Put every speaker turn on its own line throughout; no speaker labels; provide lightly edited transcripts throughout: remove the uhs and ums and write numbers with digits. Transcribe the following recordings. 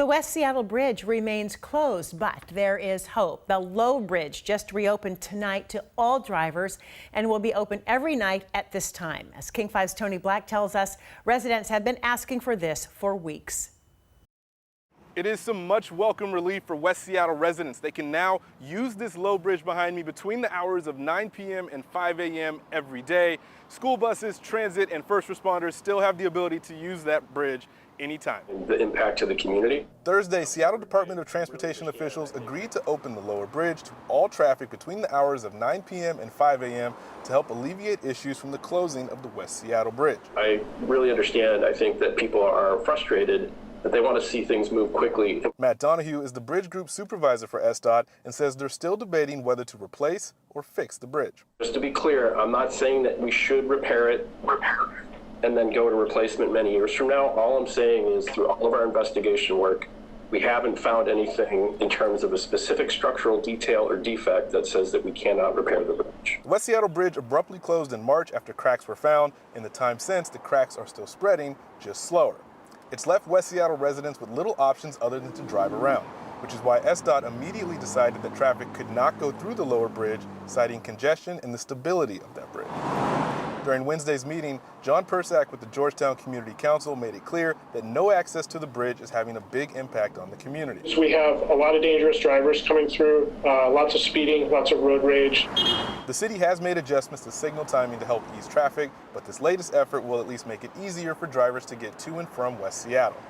The West Seattle Bridge remains closed, but there is hope. The Low Bridge just reopened tonight to all drivers and will be open every night at this time. As King 5's Tony Black tells us, residents have been asking for this for weeks.
It is some much welcome relief for West Seattle residents. They can now use this low bridge behind me between the hours of 9 p.m. and 5 a.m. every day. School buses, transit, and first responders still have the ability to use that bridge anytime.
The impact to the community.
Thursday, Seattle Department of Transportation officials agreed to open the lower bridge to all traffic between the hours of 9 p.m. and 5 a.m. to help alleviate issues from the closing of the West Seattle Bridge.
I really understand. I think that people are frustrated that they want to see things move quickly.
Matt Donahue is the bridge group supervisor for SDOT and says they're still debating whether to replace or fix the bridge.
Just to be clear, I'm not saying that we should repair it and then go to replacement many years from now. All I'm saying is through all of our investigation work, we haven't found anything in terms of a specific structural detail or defect that says that we cannot repair the bridge.
The West Seattle Bridge abruptly closed in March after cracks were found. In the time since, the cracks are still spreading, just slower. It's left West Seattle residents with little options other than to drive around, which is why SDOT immediately decided that traffic could not go through the lower bridge, citing congestion and the stability of that bridge. During Wednesday's meeting, John Persak with the Georgetown Community Council made it clear that no access to the bridge is having a big impact on the community.
We have a lot of dangerous drivers coming through, lots of speeding, lots of road rage.
The city has made adjustments to signal timing to help ease traffic, but this latest effort will at least make it easier for drivers to get to and from West Seattle.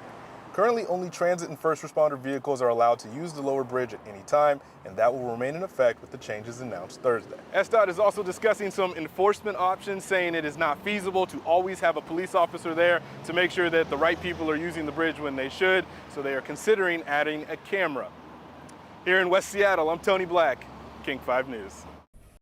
Currently, only transit and first responder vehicles are allowed to use the lower bridge at any time, and that will remain in effect with the changes announced Thursday. SDOT is also discussing some enforcement options, saying it is not feasible to always have a police officer there to make sure that the right people are using the bridge when they should, so they are considering adding a camera. Here in West Seattle, I'm Tony Black, King 5 News.